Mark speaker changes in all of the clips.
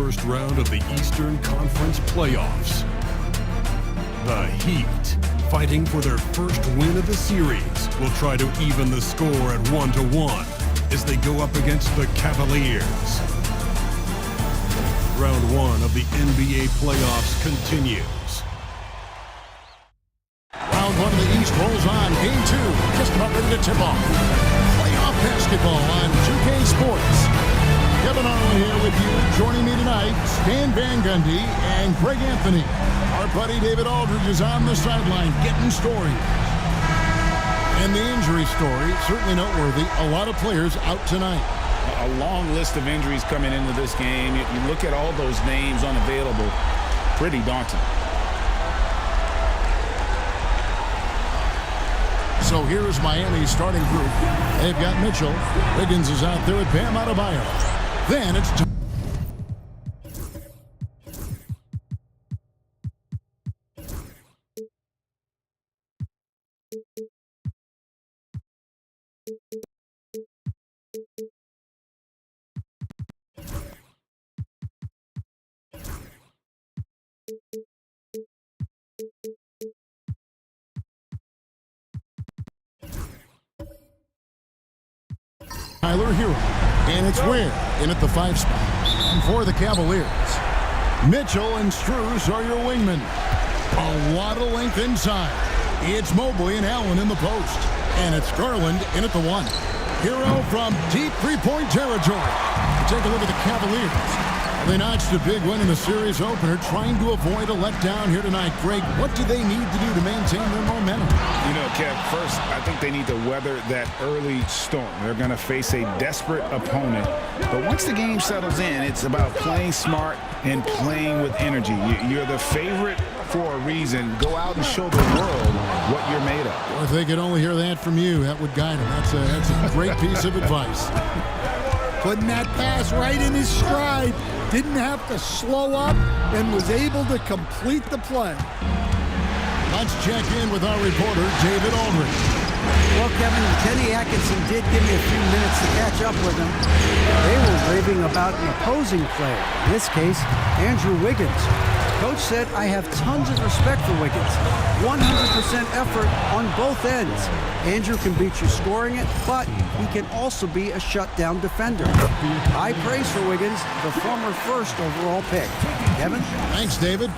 Speaker 1: first round of the Eastern Conference playoffs. The Heat, fighting for their first win of the series, will try to even the score at 1-1 as they go up against the Cavaliers. Round 1 of the NBA playoffs continues.
Speaker 2: Round 1 of the East rolls on. Game 2, just about ready to tip off. Playoff basketball on 2K Sports. Kevin Arlen here with you. Joining me tonight, Stan Van Gundy and Greg Anthony. Our buddy David Aldridge is on the sideline getting stories. And the injury story, certainly noteworthy. A lot of players out tonight.
Speaker 3: A long list of injuries coming into this game. You look at all those names unavailable, pretty daunting.
Speaker 2: So here is Miami's starting group. They've got Mitchell. Wiggins is out there with Bam Adebayo. Then it's Tyler Hero. And it's where? In at the 5 spot. And for the Cavaliers, Mitchell and Strus are your wingmen. A lot of length inside. It's Mobley and Allen in the post. And it's Garland in at the 1. Hero from deep three-point territory. Take a look at the Cavaliers. They notched a big win in the series opener, trying to avoid a letdown here tonight. Greg, what do they need to do to maintain their momentum?
Speaker 3: You know, Kev, first, I think they need to weather that early storm. They're going to face a desperate opponent. But once the game settles in, it's about playing smart and playing with energy. You're the favorite for a reason. Go out and show the world what you're made of.
Speaker 2: Well, if they could only hear that from you, that would guide them. That's a great piece of advice.
Speaker 4: Putting that pass right in his stride. Didn't have to slow up and was able to complete the play.
Speaker 2: Let's check in with our reporter, David Aldridge.
Speaker 5: Well, Kevin, Kenny Atkinson did give me a few minutes to catch up with him. They were raving about an opposing player, in this case, Andrew Wiggins. Coach said, I have tons of respect for Wiggins. 100% effort on both ends. Andrew can beat you scoring it, but he can also be a shutdown defender. High praise for Wiggins, the former first overall pick. Kevin?
Speaker 2: Thanks, David.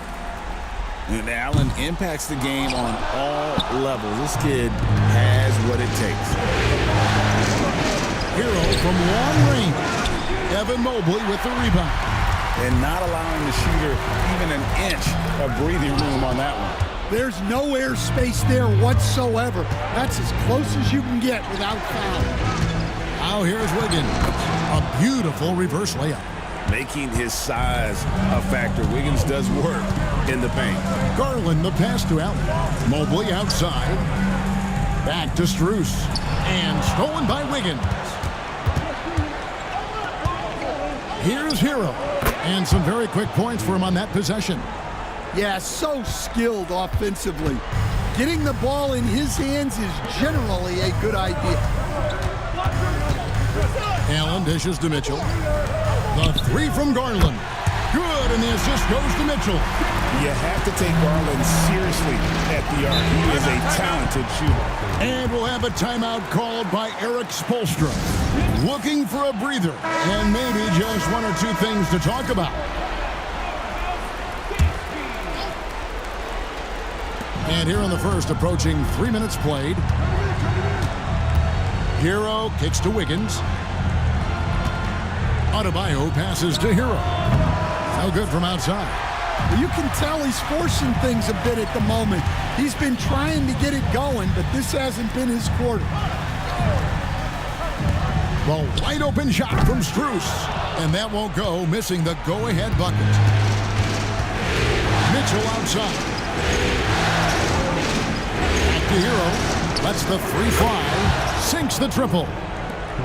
Speaker 6: And Allen impacts the game on all levels. This kid has what it takes.
Speaker 2: Hero from long range. Evan Mobley with the rebound.
Speaker 3: And not allowing the shooter even an inch of breathing room on that one.
Speaker 4: There's no air space there whatsoever. That's as close as you can get without foul.
Speaker 2: Now here's Wiggins. A beautiful reverse layup.
Speaker 6: Making his size a factor. Wiggins does work in the paint.
Speaker 2: Garland the pass to Allen. Mobley outside. Back to Strus. And stolen by Wiggins. Here's Hero. And some very quick points for him on that possession.
Speaker 4: Yeah, so skilled offensively. Getting the ball in his hands is generally a good idea.
Speaker 2: Allen dishes to Mitchell. The 3 from Garland. Good, and the assist goes to Mitchell.
Speaker 3: You have to take Garland seriously at the arc. He is a talented shooter.
Speaker 2: And we'll have a timeout called by Eric Spoelstra. Looking for a breather, and maybe just 1 or 2 things to talk about. And here in the first, approaching 3 minutes played. Hero kicks to Wiggins. Adebayo passes to Hero. No good from outside.
Speaker 4: Well, you can tell he's forcing things a bit at the moment. He's been trying to get it going, but this hasn't been his quarter.
Speaker 2: The wide open shot from Strus. And that won't go, missing the go-ahead bucket. Mitchell outside. Back to Hero. Lets the 3 fly. Sinks the triple.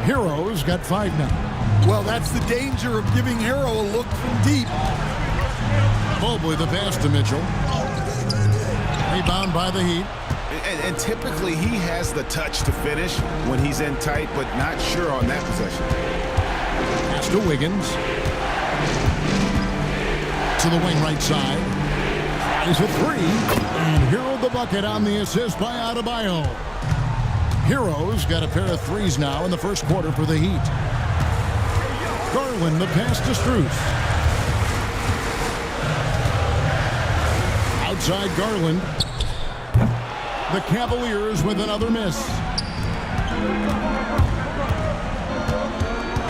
Speaker 2: Hero's got 5 now.
Speaker 4: Well, that's the danger of giving Hero a look from deep.
Speaker 2: Mobley the pass to Mitchell. Rebound by the Heat.
Speaker 6: And typically he has the touch to finish when he's in tight, but not sure on that possession.
Speaker 2: Pass to Wiggins. To the wing right side. Eyes a three. And Hero the bucket on the assist by Adebayo. Hero's got a pair of threes now in the first quarter for the Heat. Garland the pass to Strus. Outside Garland. The Cavaliers with another miss.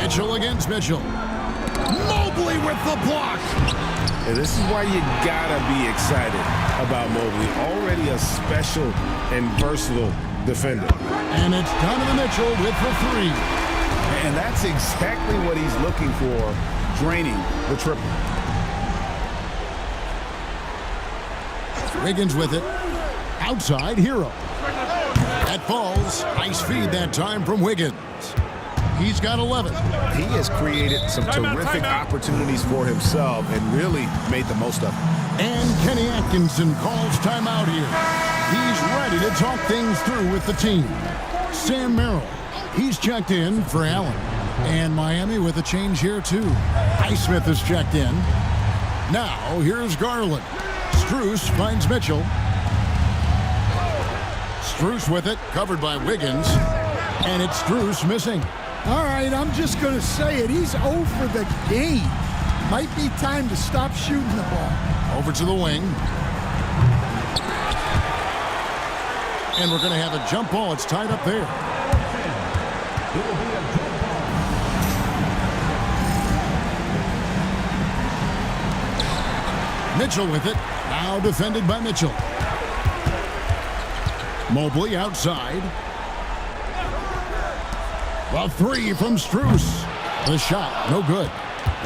Speaker 2: Mitchell against Mitchell. Mobley with the block.
Speaker 3: Yeah, this is why you gotta be excited about Mobley. Already a special and versatile defender.
Speaker 2: And it's Donovan Mitchell with the three.
Speaker 3: And that's exactly what he's looking for, draining the triple.
Speaker 2: Wiggins with it. Outside, Hero. That falls. Nice feed that time from Wiggins. He's got 11.
Speaker 3: He has created some terrific opportunities for himself and really made the most of it.
Speaker 2: And Kenny Atkinson calls timeout here. He's ready to talk things through with the team. Sam Merrill, he's checked in for Allen. And Miami with a change here too. Highsmith is checked in. Now here's Garland. Strus finds Mitchell. Strus with it, covered by Wiggins. And it's Strus missing.
Speaker 4: All right, I'm just going to say it. He's 0 for the game. Might be time to stop shooting the ball.
Speaker 2: Over to the wing. And we're going to have a jump ball. It's tied up there. Mitchell with it. Now defended by Mitchell. Mobley outside. A three from Strus. The shot, no good.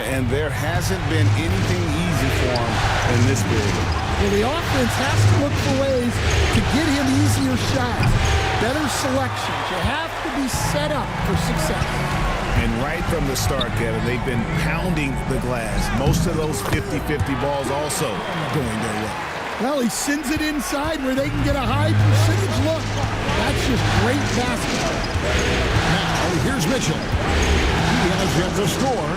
Speaker 3: And there hasn't been anything easy for him in this period.
Speaker 4: Well, the offense has to look for ways to get him easier shots, better selections. You have to be set up for success.
Speaker 3: And right from the start, Kevin, they've been pounding the glass. Most of those 50-50 balls also going their way.
Speaker 4: Well, he sends it inside where they can get a high percentage look. That's just great basketball.
Speaker 2: Now, here's Mitchell. He has yet to score.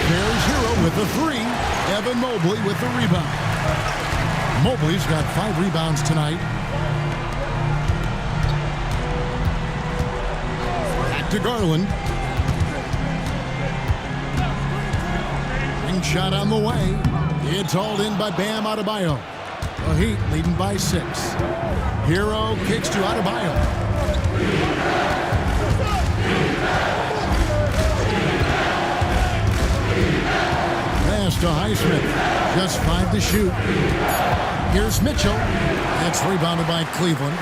Speaker 2: There's Hero with the three. Evan Mobley with the rebound. Mobley's got 5 rebounds tonight. Back to Garland. Ring shot on the way. It's hauled in by Bam Adebayo. The Heat leading by 6. Hero kicks to Adebayo. Pass to Highsmith. Just 5 to shoot. Here's Mitchell. That's rebounded by Cleveland.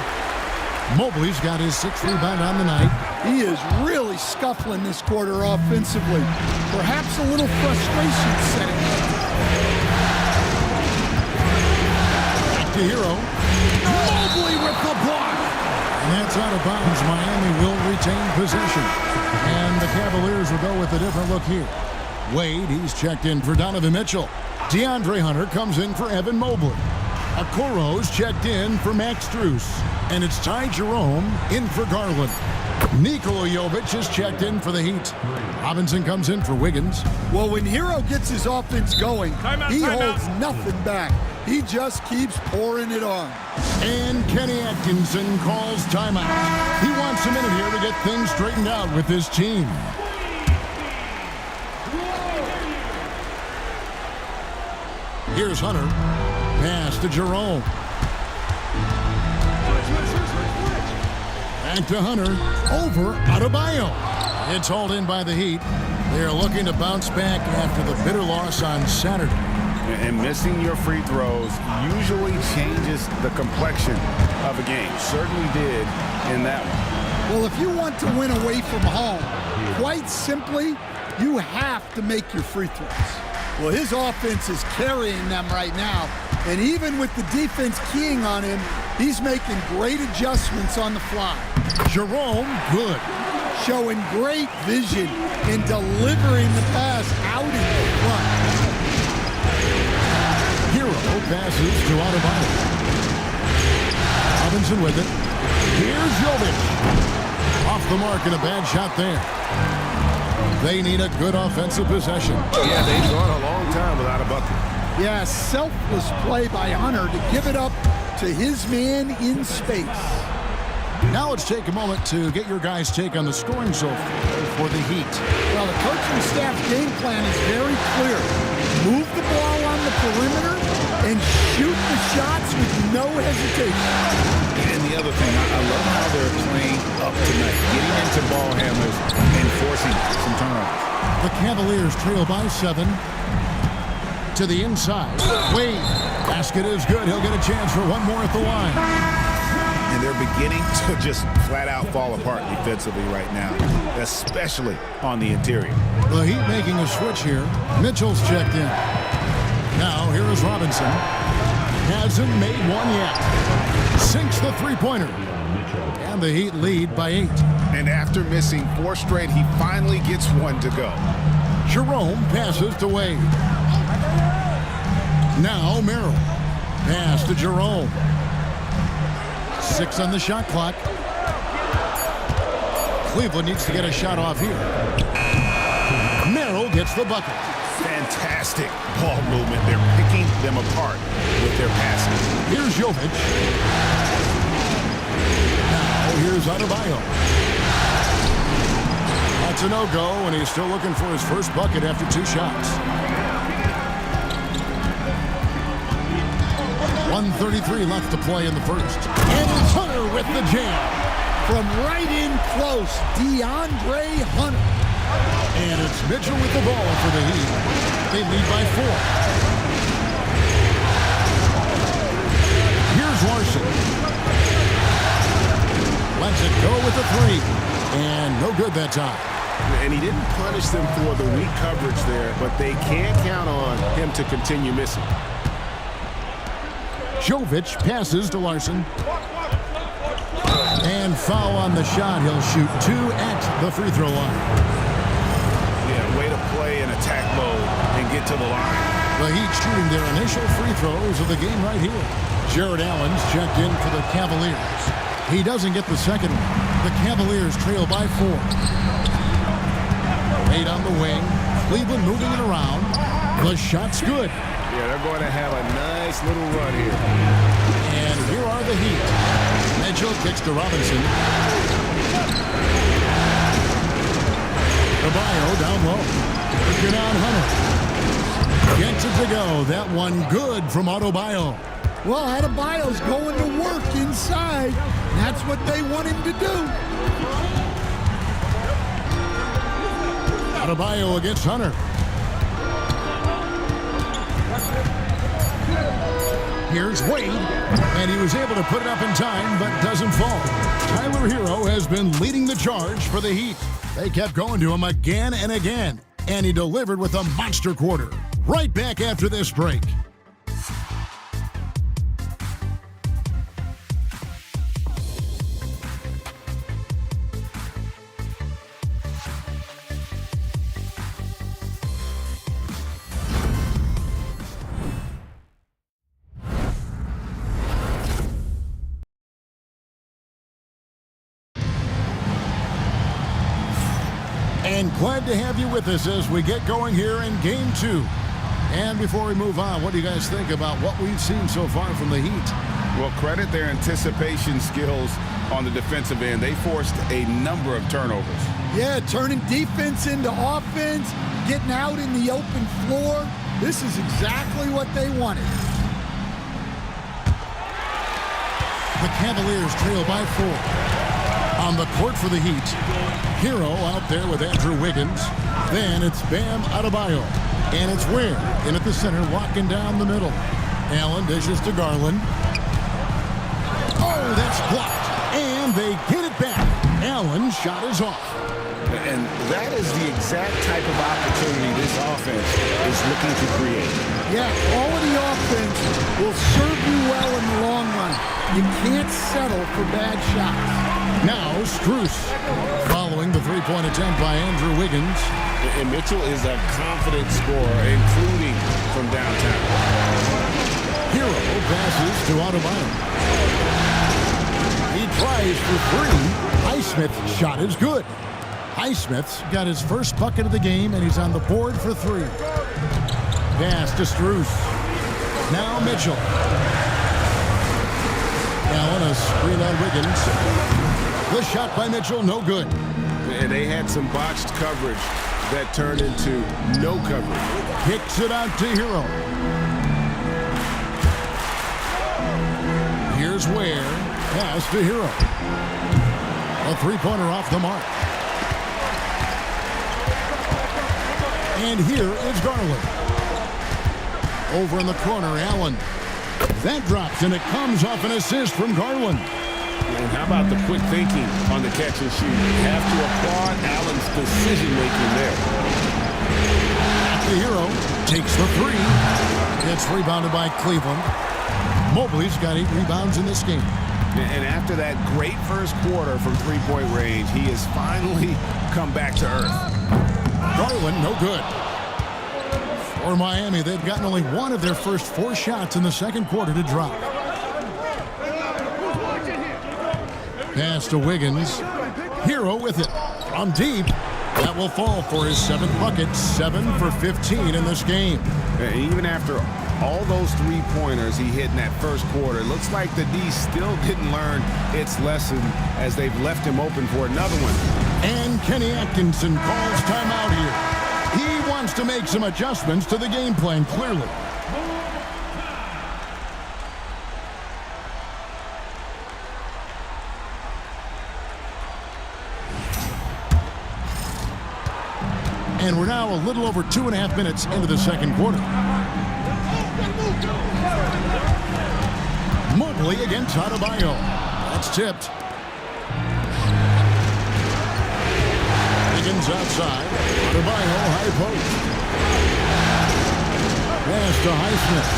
Speaker 2: Mobley's got his 6th rebound on the night.
Speaker 4: He is really scuffling this quarter offensively. Perhaps a little frustration setting in.
Speaker 2: Back to Hero. Mobley with the block. And that's out of bounds. Miami will retain possession. And the Cavaliers will go with a different look here. Wade, he's checked in for Donovan Mitchell. DeAndre Hunter comes in for Evan Mobley. Okoro's checked in for Max Strus. And it's Ty Jerome in for Garland. Nikola Jovic is checked in for the Heat. Robinson comes in for Wiggins.
Speaker 4: Well, when Hero gets his offense going, he holds nothing back. He just keeps pouring it on.
Speaker 2: And Kenny Atkinson calls timeout. He wants a minute here to get things straightened out with his team. Here's Hunter. Pass to Jerome. Back to Hunter. Over Adebayo. It's hauled in by the Heat. They're looking to bounce back after the bitter loss on Saturday.
Speaker 3: And missing your free throws usually changes the complexion of a game. Certainly did in that one.
Speaker 4: Well, if you want to win away from home, quite simply, you have to make your free throws. Well, his offense is carrying them right now. And even with the defense keying on him, he's making great adjustments on the fly.
Speaker 2: Jerome, good.
Speaker 4: Showing great vision in delivering the pass out in front.
Speaker 2: Hero passes to Adebayo. Robinson with it. Here's Jovic. Off the mark and a bad shot there. They need a good offensive possession.
Speaker 3: Yeah, they've gone a long time without a bucket.
Speaker 4: Yeah, selfless play by Hunter to give it up to his man in space.
Speaker 2: Now let's take a moment to get your guys' take on the scoring so far for the Heat.
Speaker 4: Well, the coaching staff's game plan is very clear. Move the ball on the perimeter and shoot the shots with no hesitation.
Speaker 3: And the other thing, I love how they're playing up tonight, getting into ball handlers and forcing some turnovers.
Speaker 2: The Cavaliers trail by 7. To the inside. Wade. Basket is good. He'll get a chance for one more at the line.
Speaker 3: And they're beginning to just flat out fall apart defensively right now, especially on the interior.
Speaker 2: The Heat making a switch here. Mitchell's checked in. Now here is Robinson. Hasn't made one yet. Sinks the three-pointer. And the Heat lead by 8.
Speaker 3: And after missing 4 straight, he finally gets one to go.
Speaker 2: Jerome passes to Wade. Now Merrill. Pass to Jerome. 6 on the shot clock. Cleveland needs to get a shot off here. Merrill gets the bucket.
Speaker 3: Fantastic ball movement. They're picking them apart with their passes.
Speaker 2: Here's Jovic. Now here's Adebayo. That's a no-go, and he's still looking for his first bucket after 2 shots. 1:33 left to play in the first. And it's Hunter with the jam.
Speaker 4: From right in close, DeAndre Hunter.
Speaker 2: And it's Mitchell with the ball for the Heat. They lead by 4. Here's Larson. Lets it go with the 3. And no good that time.
Speaker 7: And he didn't punish them for the weak coverage there, but they can't count on him to continue missing.
Speaker 2: Jovic passes to Larson. And foul on the shot. He'll shoot 2 at the free throw line.
Speaker 3: Yeah, way to play in attack mode and get to the line.
Speaker 2: The Heat shooting their initial free throws of the game right here. Jared Allen's checked in for the Cavaliers. He doesn't get the second one. The Cavaliers trail by 4. 8 on the wing. Cleveland moving it around. The shot's good.
Speaker 7: Yeah, they're going to have a nice little run here.
Speaker 2: And here are the Heat. Mitchell kicks to Robinson. Adebayo down low. Working on Hunter. Gets it to go. That one good from Adebayo.
Speaker 4: Well, Adebayo's going to work inside. That's what they want him to do.
Speaker 2: Adebayo against Hunter. Here's Wade, and he was able to put it up in time, but doesn't fall. Tyler Hero has been leading the charge for the Heat. They kept going to him again and again, and he delivered with a monster quarter. Right back after this break. And glad to have you with us as we get going here in Game 2. And before we move on, what do you guys think about what we've seen so far from the Heat?
Speaker 3: Well, credit their anticipation skills on the defensive end. They forced a number of turnovers.
Speaker 4: Yeah, turning defense into offense, getting out in the open floor. This is exactly what they wanted.
Speaker 2: The Cavaliers trail by 4. On the court for the Heat, Hero out there with Andrew Wiggins. Then it's Bam Adebayo. And it's Ware in at the center, locking down the middle. Allen dishes to Garland. Oh, that's blocked. And they get it back. Allen's shot is off.
Speaker 7: And that is the exact type of opportunity this offense is looking to create.
Speaker 4: Yeah, quality offense will serve you well in the long run. You can't settle for bad shots.
Speaker 2: Now Strus following the three-point attempt by Andrew Wiggins.
Speaker 7: And Mitchell is a confident scorer, including from downtown.
Speaker 2: Hero passes to Adebayo. He tries for 3. Highsmith's shot is good. Highsmith's got his first bucket of the game, and he's on the board for 3. Pass to Strus. Now Mitchell. Allen, a screen on Wiggins. The shot by Mitchell, no good.
Speaker 7: And they had some botched coverage that turned into no coverage.
Speaker 2: Kicks it out to Hero. Here's Ware. Pass to Hero. A three-pointer off the mark. And here is Garland. Over in the corner, Allen. That drops, and it comes off an assist from Garland.
Speaker 7: And how about the quick thinking on the catch and shoot? Have to applaud Allen's decision-making there.
Speaker 2: The Hero takes the three. It's rebounded by Cleveland. Mobley's got 8 rebounds in this game.
Speaker 3: And after that great first quarter from three-point range, he has finally come back to earth.
Speaker 2: Garland, no good. For Miami, they've gotten only one of their first 4 shots in the second quarter to drop. Pass to Wiggins. Hero with it. From deep. That will fall for his 7th bucket. 7 for 15 in this game.
Speaker 7: And even after all those three-pointers he hit in that first quarter, it looks like the D still didn't learn its lesson as they've left him open for another one.
Speaker 2: And Kenny Atkinson calls timeout here. He wants to make some adjustments to the game plan, clearly. And we're now a little over 2.5 minutes into the second quarter. Mobley against Adebayo. That's tipped. Wiggins outside. Adebayo high post. Pass to Highsmith.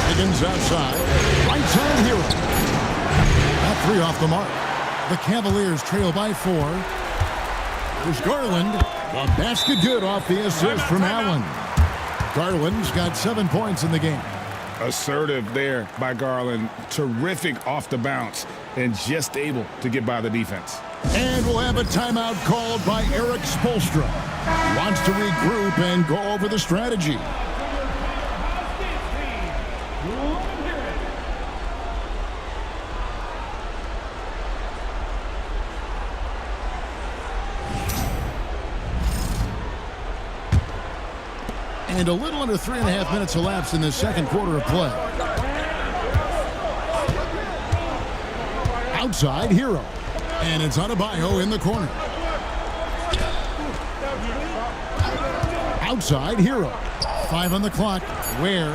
Speaker 2: Wiggins outside. Right side Hero. That 3 off the mark. The Cavaliers trail by 4. There's Garland. A basket good off the assist from Allen. Garland's got 7 points in the game.
Speaker 3: Assertive there by Garland. Terrific off the bounce and just able to get by the defense.
Speaker 2: And we'll have a timeout called by Eric Spoelstra. Wants to regroup and go over the strategy. And a little under 3.5 minutes elapsed in the second quarter of play. Outside, Hero. And it's Adebayo in the corner. Outside, Hero. 5 on the clock. Ware.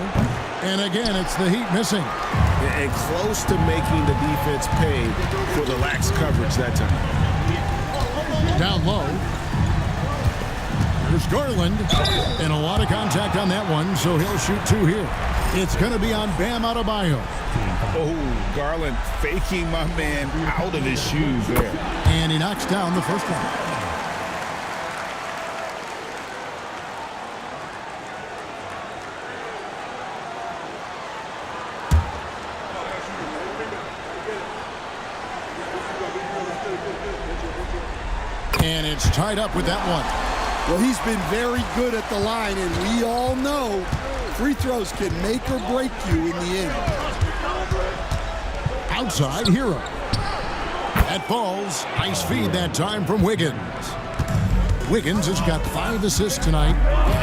Speaker 2: And again, it's the Heat missing.
Speaker 7: And close to making the defense pay for the lax coverage that time.
Speaker 2: Down low. There's Garland, and a lot of contact on that one, so he'll shoot 2 here. It's going to be on Bam Adebayo.
Speaker 3: Oh, Garland faking my man out of his shoes there.
Speaker 2: And he knocks down the first one. And it's tied up with that one.
Speaker 4: Well, he's been very good at the line, and we all know free throws can make or break you in the end.
Speaker 2: Outside, Hero. That falls. Nice feed that time from Wiggins. Wiggins has got 5 assists tonight.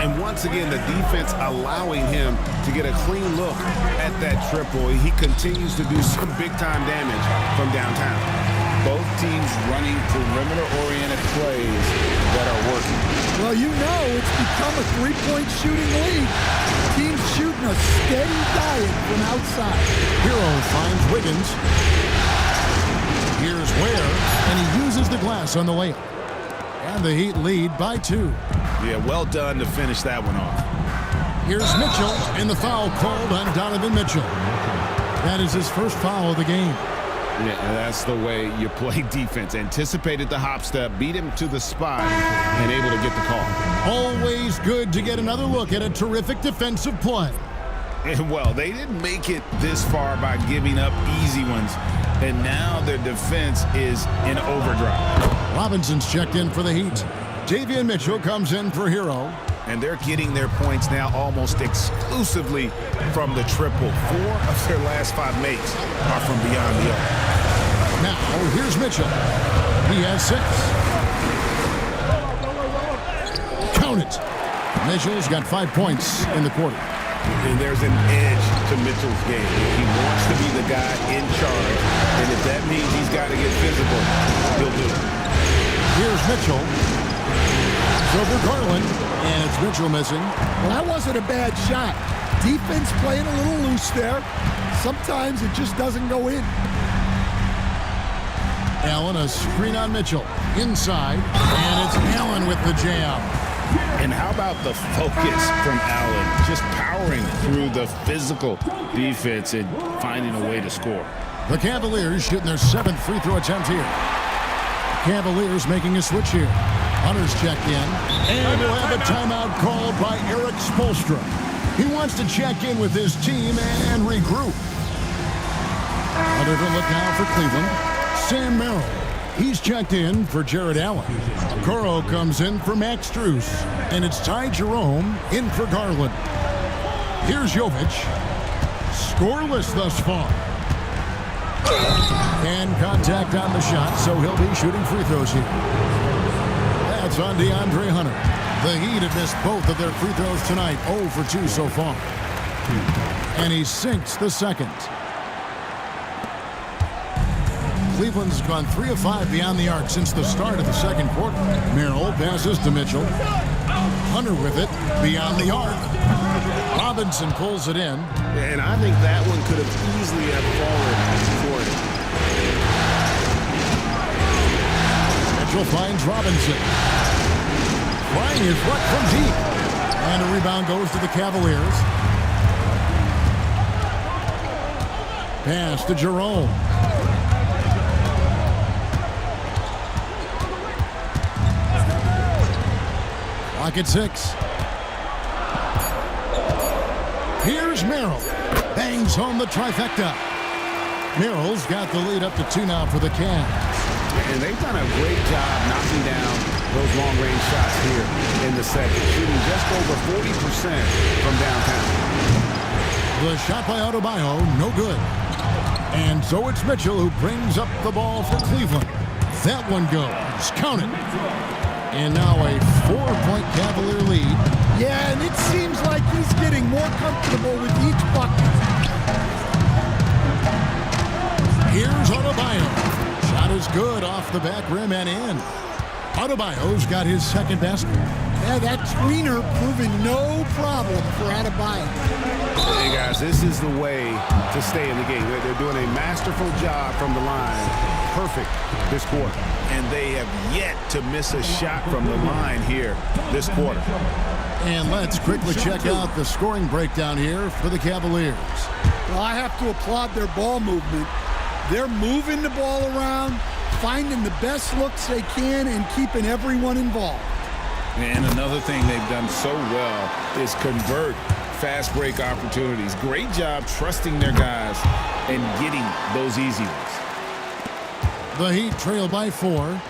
Speaker 7: And once again, the defense allowing him to get a clean look at that triple. He continues to do some big-time damage from downtown.
Speaker 3: Both teams running perimeter-oriented plays that are working.
Speaker 4: Well, you know it's become a three-point shooting league. Teams shooting a steady diet from outside.
Speaker 2: Hero finds Wiggins. Here's Ware, and he uses the glass on the layup. And the Heat lead by 2.
Speaker 3: Yeah, well done to finish that one off.
Speaker 2: Here's Mitchell, and the foul called on Donovan Mitchell. That is his first foul of the game.
Speaker 3: Yeah, that's the way you play defense. Anticipated the hop step, beat him to the spot, and able to get the call.
Speaker 2: Always good to get another look at a terrific defensive play.
Speaker 3: And, well, they didn't make it this far by giving up easy ones, and now their defense is in overdrive.
Speaker 2: Robinson's checked in for the Heat. Davion Mitchell comes in for Hero.
Speaker 3: And they're getting their points now almost exclusively from the triple. 4 of their last 5 makes are from beyond the arc.
Speaker 2: Now, here's Mitchell. He has 6. Count it. Mitchell's got 5 points in the quarter.
Speaker 3: And there's an edge to Mitchell's game. He wants to be the guy in charge. And if that means he's got to get physical, he'll do it.
Speaker 2: Here's Mitchell. It's over Garland. And it's Mitchell missing.
Speaker 4: Well, that wasn't a bad shot. Defense playing a little loose there. Sometimes it just doesn't go in.
Speaker 2: Allen, a screen on Mitchell. Inside. And it's Allen with the jam.
Speaker 3: And how about the focus from Allen? Just powering through the physical defense and finding a way to score.
Speaker 2: The Cavaliers shooting their 7th free throw attempt here. Cavaliers making a switch here. Hunter's checked in. And we'll have a timeout called by Eric Spoelstra. He wants to check in with his team and regroup. A different look now for Cleveland. Sam Merrill. He's checked in for Jared Allen. Okoro comes in for Max Strus. And it's Ty Jerome in for Garland. Here's Jovic. Scoreless thus far. And contact on the shot, so he'll be shooting free throws here. That's on DeAndre Hunter. The Heat have missed both of their free throws tonight, 0 for 2 so far. And he sinks the second. Cleveland's gone 3 of 5 beyond the arc since the start of the second quarter. Merrill passes to Mitchell. Hunter with it beyond the arc. Robinson pulls it in.
Speaker 7: And I think that one could have easily have fallen for him.
Speaker 2: Mitchell finds Robinson. Flying his right from deep. And a rebound goes to the Cavaliers. Pass to Jerome. Clock at 6. Here's Merrill. Bangs home the trifecta. Merrill's got the lead up to 2 now for the Cavs.
Speaker 7: And they've done a great job knocking down those long-range shots here in the second, shooting just over 40% from downtown.
Speaker 2: The shot by Adebayo, no good. And so it's Mitchell who brings up the ball for Cleveland. That one goes. Count it. And now a 4-point Cavalier lead.
Speaker 4: Yeah, and it seems like he's getting more comfortable with each bucket.
Speaker 2: Here's Adebayo. Shot is good off the back rim and in. Adebayo's got his second basket.
Speaker 4: Yeah, that tweener proving no problem for Adebayo.
Speaker 7: Hey, guys, this is the way to stay in the game. They're doing a masterful job from the line. Perfect this quarter.
Speaker 3: And they have yet to miss a shot from the line here this quarter.
Speaker 2: And let's quickly check out the scoring breakdown here for the Cavaliers.
Speaker 4: Well, I have to applaud their ball movement. They're moving the ball around, finding the best looks they can, and keeping everyone involved.
Speaker 3: And another thing they've done so well is convert fast break opportunities. Great job trusting their guys and getting those easy ones.
Speaker 2: The Heat trail by 4.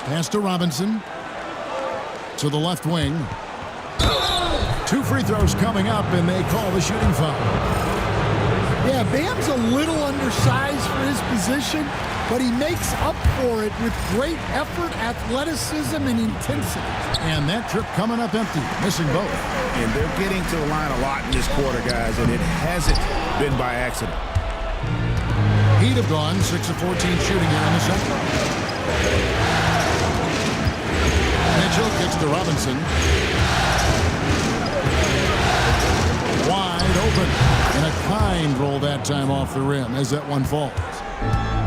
Speaker 2: Pass to Robinson. To the left wing. 2 free throws coming up, and they call the shooting foul.
Speaker 4: Yeah, Bam's a little undersized for his position, but he makes up for it with great effort, athleticism, and intensity.
Speaker 2: And that trip coming up empty, missing both.
Speaker 3: And they're getting to the line a lot in this quarter, guys, and it hasn't been by accident.
Speaker 2: Heat have gone 6 of 14 shooting here in the second. Mitchell kicks to Robinson. Wide open. And a kind roll that time off the rim as that one falls.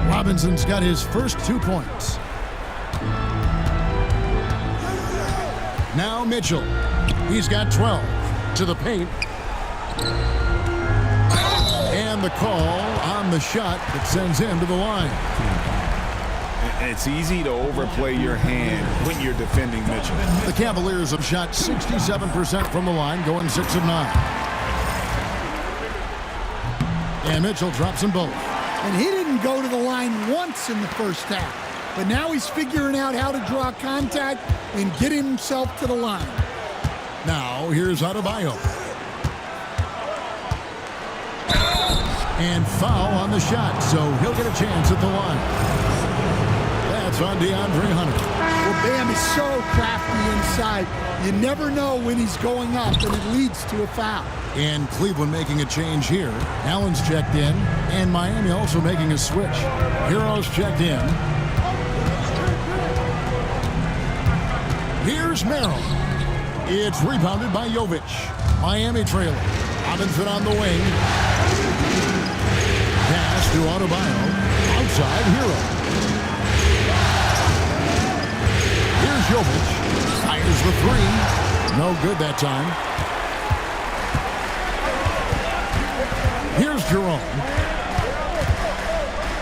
Speaker 2: Robinson's got his first 2 points. Now Mitchell. He's got 12. To the paint. And the call on the shot that sends him to the line.
Speaker 3: It's easy to overplay your hand when you're defending Mitchell.
Speaker 2: The Cavaliers have shot 67% from the line, going 6 of 9. And Mitchell drops them both.
Speaker 4: And he didn't go to the line once in the first half. but now he's figuring out how to draw contact and get himself to the line.
Speaker 2: Now, here's Adebayo. And foul on the shot, so he'll get a chance at the line. That's on DeAndre Hunter.
Speaker 4: Well, Bam is so crafty inside. You never know when he's going up, and it leads to a foul.
Speaker 2: And Cleveland making a change here. Allen's checked in, and Miami also making a switch. Heroes checked in. Here's Merrill. It's rebounded by Jovic. Miami trailing. Robinson on the wing. Pass to Adebayo. Outside, Hero. Here's Jovic. Fires the three. No good that time. Here's Jerome.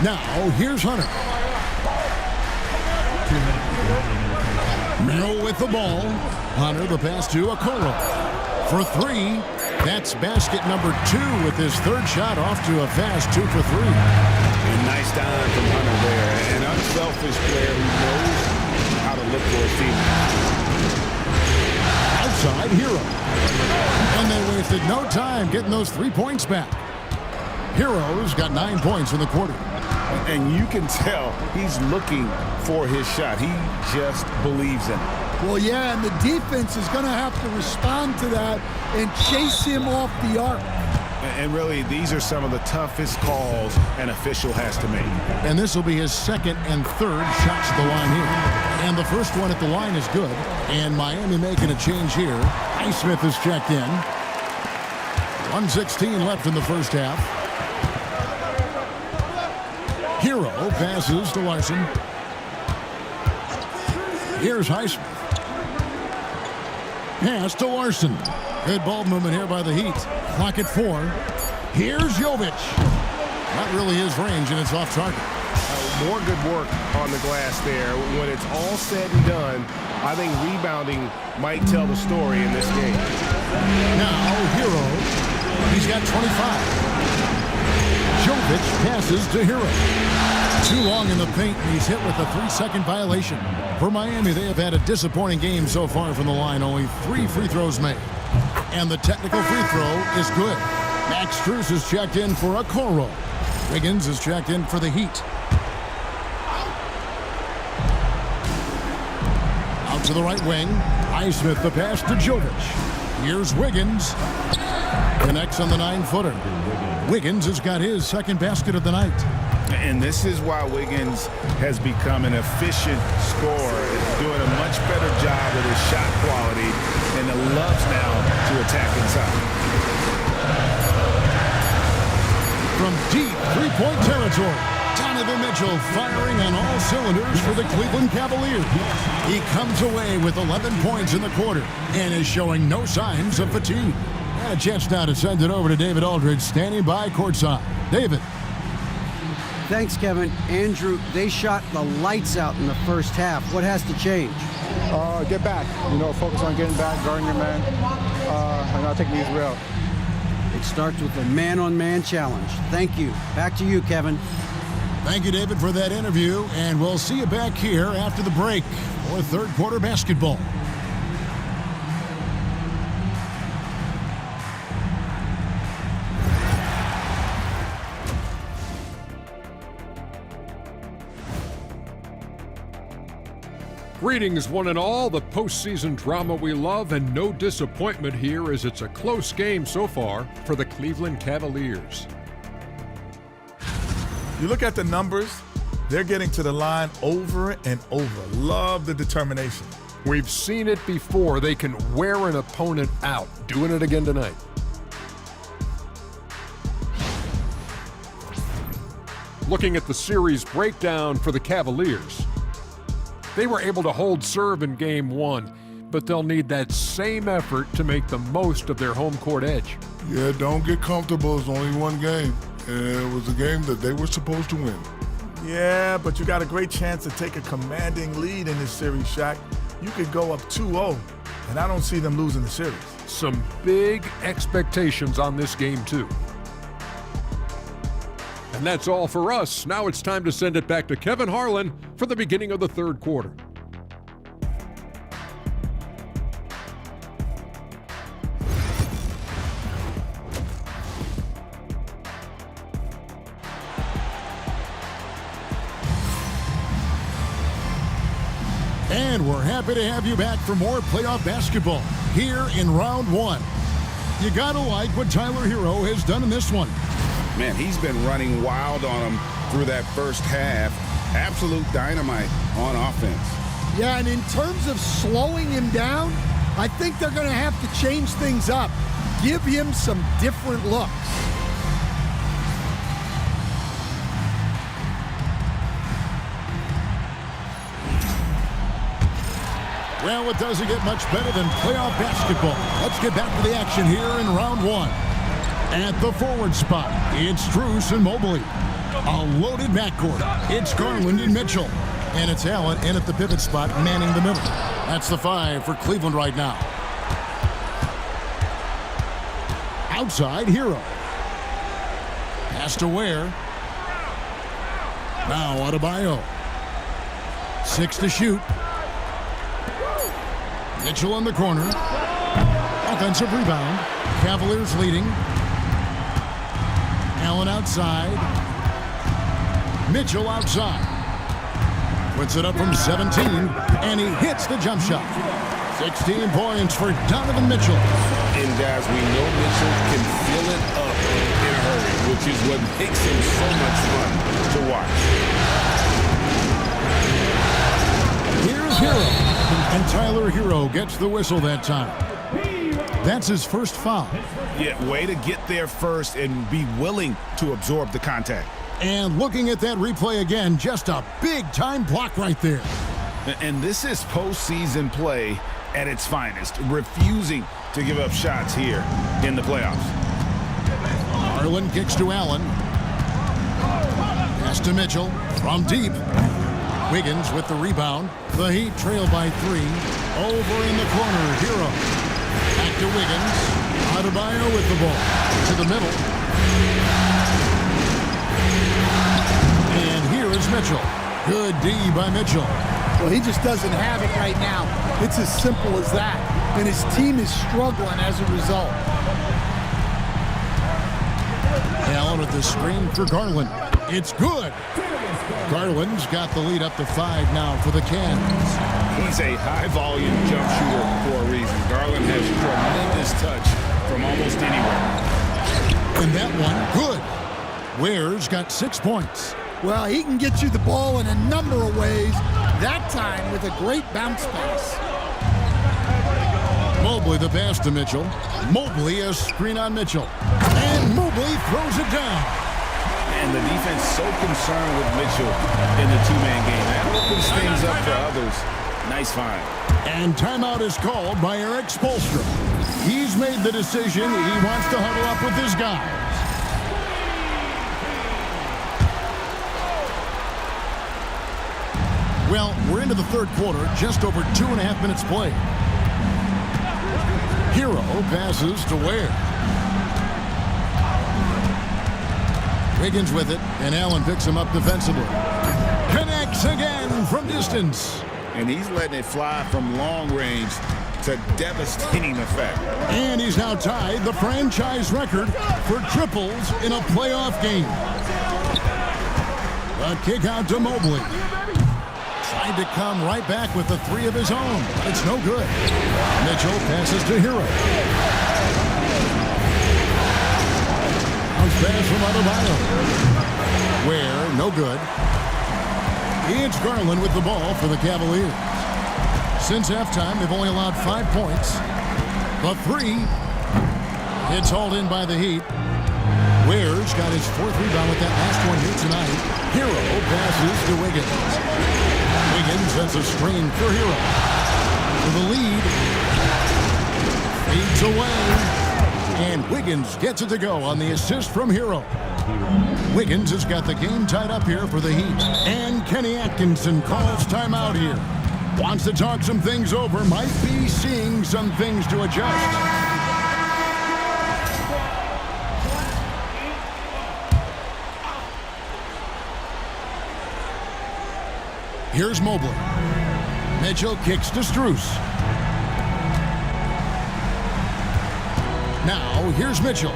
Speaker 2: Now, here's Hunter. Merrill with the ball. Hunter, the pass to Okoro. For three. That's basket number 2 with his third shot off to a fast 2 for 3.
Speaker 3: And nice dime from Hunter there. An unselfish player who knows how to look for his team.
Speaker 2: Outside, Hero. And they wasted no time getting those 3 points back. Hero's got 9 points in the quarter.
Speaker 3: And you can tell he's looking for his shot. He just believes in it.
Speaker 4: Well, yeah, and the defense is going to have to respond to that and chase him off the arc.
Speaker 3: And really, these are some of the toughest calls an official has to make.
Speaker 2: And this will be his second and third shots at the line here. And the first one at the line is good. And Miami making a change here. Highsmith is checked in. 1:16 left in the first half. Hero passes to Larson. Here's Highsmith. Pass to Larson. Good ball movement here by the Heat. Clock at 4. Here's Jovic. Not really his range, and it's off target.
Speaker 7: More good work on the glass there. When it's all said and done, I think rebounding might tell the story in this game.
Speaker 2: Now, Hero. He's got 25. Jovic passes to Hero. Too long in the paint, and he's hit with a 3-second violation. For Miami, they have had a disappointing game so far from the line. Only 3 free throws made. And the technical free throw is good. Max Strus is checked in for Okoro. Wiggins is checked in for the Heat. Out to the right wing. Highsmith the pass to Jovic. Here's Wiggins. Connects on the 9-footer. Wiggins has got his second basket of the night.
Speaker 3: And this is why Wiggins has become an efficient scorer, doing a much better job with his shot quality, and loves now to attack inside.
Speaker 2: From deep three-point territory, Donovan Mitchell firing on all cylinders for the Cleveland Cavaliers. He comes away with 11 points in the quarter and is showing no signs of fatigue. And a chance now to send it over to David Aldridge, standing by courtside. David.
Speaker 5: Thanks, Kevin. Andrew, they shot the lights out in the first half. What has to change?
Speaker 8: Get back. Focus on getting back, guarding your man, and not taking these real.
Speaker 5: It starts with a man-on-man challenge. Thank you. Back to you, Kevin.
Speaker 2: Thank you, David, for that interview, and we'll see you back here after the break for third quarter basketball.
Speaker 9: Greetings, one and all. The postseason drama we love, and no disappointment here as it's a close game so far for the Cleveland Cavaliers.
Speaker 10: You look at the numbers, they're getting to the line over and over. Love the determination.
Speaker 9: We've seen it before. They can wear an opponent out. Doing it again tonight. Looking at the series breakdown for the Cavaliers. They were able to hold serve in Game 1, but they'll need that same effort to make the most of their home court edge.
Speaker 11: Yeah, don't get comfortable. It's only one game. It was a game that they were supposed to win.
Speaker 10: Yeah, but you got a great chance to take a commanding lead in this series, Shaq. You could go up 2-0, and I don't see them losing the series.
Speaker 9: Some big expectations on this game, too. And that's all for us. Now it's time to send it back to Kevin Harlan for the beginning of the third quarter.
Speaker 2: And we're happy to have you back for more playoff basketball here in round one. You gotta like what Tyler Hero has done in this one.
Speaker 7: Man, he's been running wild on him through that first half. Absolute dynamite on offense.
Speaker 4: Yeah, and in terms of slowing him down, I think they're going to have to change things up. Give him some different looks.
Speaker 2: Well, it doesn't get much better than playoff basketball. Let's get back to the action here in round one. At the forward spot, it's Strus and Mobley. A loaded backcourt. It's Garland and Mitchell. And it's Allen in at the pivot spot, manning the middle. That's the 5 for Cleveland right now. Outside, Hero. Pass to Ware. Now Adebayo. 6 to shoot. Mitchell in the corner. Offensive rebound. Cavaliers leading. Allen outside. Mitchell outside. Puts it up from 17, and he hits the jump shot. 16 points for Donovan Mitchell.
Speaker 7: And guys, we know Mitchell can fill it up in a hurry, which is what makes him so much fun to watch.
Speaker 2: Here's Hero. And Tyler Hero gets the whistle that time. That's his first foul.
Speaker 3: Yeah, way to get there first and be willing to absorb the contact.
Speaker 2: And looking at that replay again, just a big-time block right there.
Speaker 3: And this is postseason play at its finest, refusing to give up shots here in the playoffs.
Speaker 2: Harlan kicks to Allen. Pass to Mitchell from deep. Wiggins with the rebound. The Heat trail by 3. Over in the corner, Hero. Back to Wiggins. Adebayo with the ball. To the middle. And here is Mitchell. Good D by Mitchell.
Speaker 4: Well, he just doesn't have it right now. It's as simple as that. And his team is struggling as a result.
Speaker 2: Allen with the screen for Garland. It's good. Garland's got the lead up to 5 now for the Cavs.
Speaker 3: He's a high-volume jump shooter for a reason. Garland has tremendous touch from almost anywhere.
Speaker 2: And that one, good. Ware's got 6 points.
Speaker 4: Well, he can get you the ball in a number of ways, that time with a great bounce pass.
Speaker 2: Mobley the pass to Mitchell. Mobley a screen on Mitchell. And Mobley throws it down.
Speaker 3: And the defense so concerned with Mitchell in the two-man game. That opens things up for others. Nice find.
Speaker 2: And timeout is called by Eric Spoelstra. He's made the decision he wants to huddle up with his guys. Well, we're into the third quarter, just over 2.5 minutes played. Hero passes to Ware. Wiggins with it, and Allen picks him up defensively. Connects again from distance.
Speaker 7: And he's letting it fly from long range to devastating effect.
Speaker 2: And he's now tied the franchise record for triples in a playoff game. A kick out to Mobley. Tried to come right back with the 3 of his own, but it's no good. Mitchell passes to Hero. Pass from Adebayo. Ware, no good. It's Garland with the ball for the Cavaliers. Since halftime, they've only allowed 5 points. The 3. It's hauled in by the Heat. Ware's got his 4th rebound with that last one here tonight. Hero passes to Wiggins. Wiggins sets a screen for Hero. To the lead. Feeds away. And Wiggins gets it to go on the assist from Hero. Wiggins has got the game tied up here for the Heat. And Kenny Atkinson calls timeout here. Wants to talk some things over. Might be seeing some things to adjust. Here's Mobley. Mitchell kicks to Strus. Now, here's Mitchell.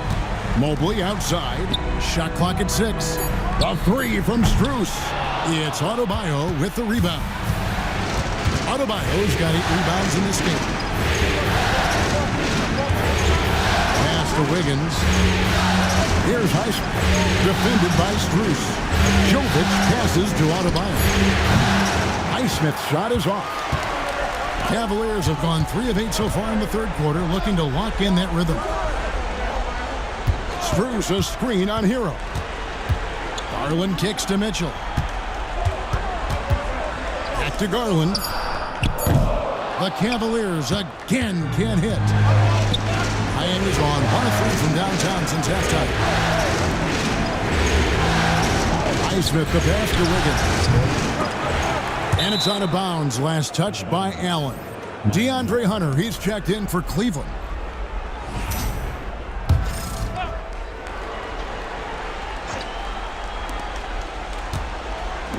Speaker 2: Mobley outside. Shot clock at 6. The three from Strus. It's Adebayo with the rebound. Adebayo's got 8 rebounds in this game. Pass to Wiggins. Here's Highsmith. Defended by Strus. Jovic passes to Adebayo. Highsmith's shot is off. Cavaliers have gone 3 of 8 so far in the third quarter, looking to lock in that rhythm. Strus a screen on Hero. Garland kicks to Mitchell. Back to Garland. The Cavaliers again can't hit. Miami's on 1 of 3 from downtown since halftime. Highsmith the pass to Wiggins. And it's out of bounds. Last touch by Allen. DeAndre Hunter, he's checked in for Cleveland.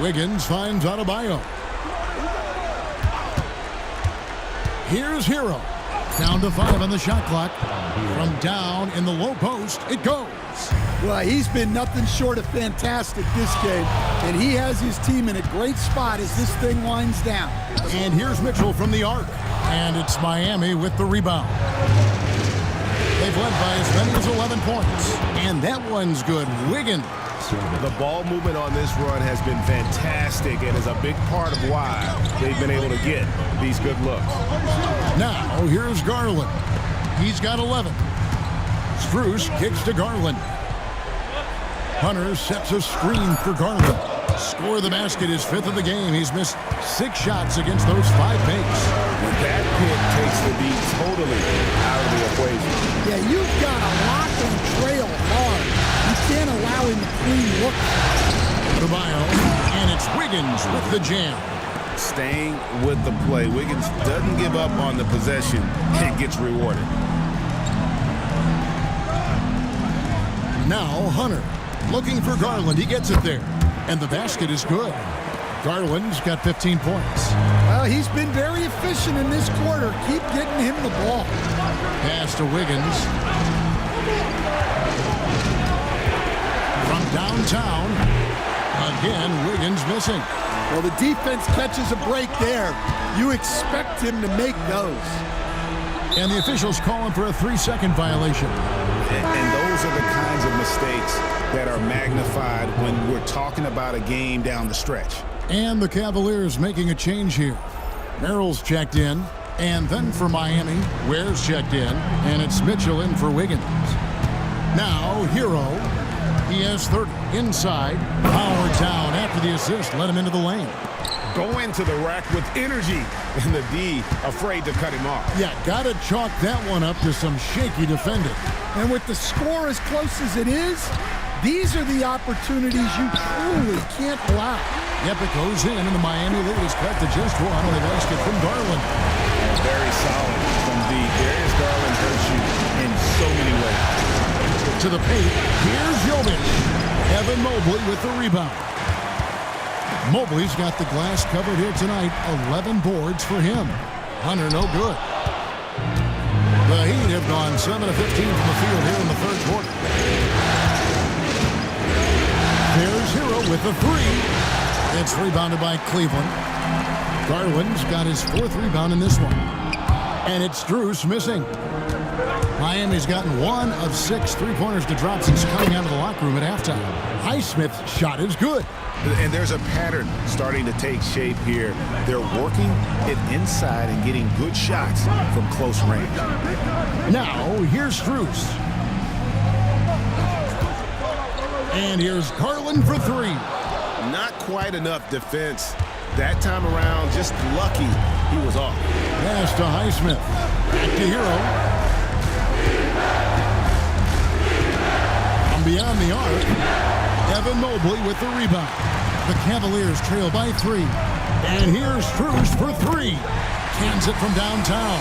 Speaker 2: Wiggins finds Adebayo. Here's Hero. Down to 5 on the shot clock. From down in the low post, it goes.
Speaker 4: Well, he's been nothing short of fantastic this game, and he has his team in a great spot as this thing winds down.
Speaker 2: And here's Mitchell from the arc, and it's Miami with the rebound. They've led by as many as 11 points, and that one's good. Wiggins.
Speaker 7: The ball movement on this run has been fantastic and is a big part of why they've been able to get these good looks.
Speaker 2: Now, here's Garland. He's got 11. Strus kicks to Garland. Hunter sets a screen for Garland. Score the basket, his 5th of the game. He's missed 6 shots against those 5 makes.
Speaker 7: When that pick takes the beat totally out of the equation.
Speaker 4: Yeah, you've got to lock and trail hard. You can't allow him to clean look.
Speaker 2: Adebayo, and it's Wiggins with the jam.
Speaker 7: Staying with the play. Wiggins doesn't give up on the possession and gets rewarded.
Speaker 2: Now Hunter looking for Garland. He gets it there. And the basket is good. Garland's got 15 points.
Speaker 4: Well, he's been very efficient in this quarter. Keep getting him the ball.
Speaker 2: Pass to Wiggins. From downtown. Again, Wiggins missing.
Speaker 4: Well, the defense catches a break there. You expect him to make those.
Speaker 2: And the officials calling for a 3-second violation.
Speaker 3: And those are the kinds of mistakes that are magnified when we're talking about a game down the stretch.
Speaker 2: And the Cavaliers making a change here. Merrill's checked in. And then for Miami, Ware's checked in. And it's Mitchell in for Wiggins. Now, Hero. He has 30 inside. Howard down after the assist. Let him into the lane.
Speaker 7: Go into the rack with energy. And the D afraid to cut him off.
Speaker 2: Yeah, got to chalk that one up to some shaky defending.
Speaker 4: And with the score as close as it is, these are the opportunities you truly can't allow.
Speaker 2: Yep, it goes in, and the Miami lead is cut to just 1 on the basket from Garland.
Speaker 3: Very solid from D. Darius Garland hurts you in so many ways.
Speaker 2: To the paint, here's Jovic. Evan Mobley with the rebound. Mobley's got the glass covered here tonight. 11 boards for him. Hunter, no good. The Heat have gone 7 of 15 from the field here in the third quarter. There's Hero with the 3. It's rebounded by Cleveland. Garland's got his 4th rebound in this one. And it's Strus missing. Miami's gotten 1 of 6 3-pointers to drop since coming out of the locker room at halftime. Highsmith's shot is good.
Speaker 3: And there's a pattern starting to take shape here. They're working it inside and getting good shots from close range.
Speaker 2: Now, here's Strus. And here's Garland for 3.
Speaker 7: Not quite enough defense. That time around, just lucky he was off.
Speaker 2: Pass to Highsmith. Back to Hero. From beyond the arc, Evan Mobley with the rebound. The Cavaliers trail by 3. And here's Strus for 3. Cans it from downtown.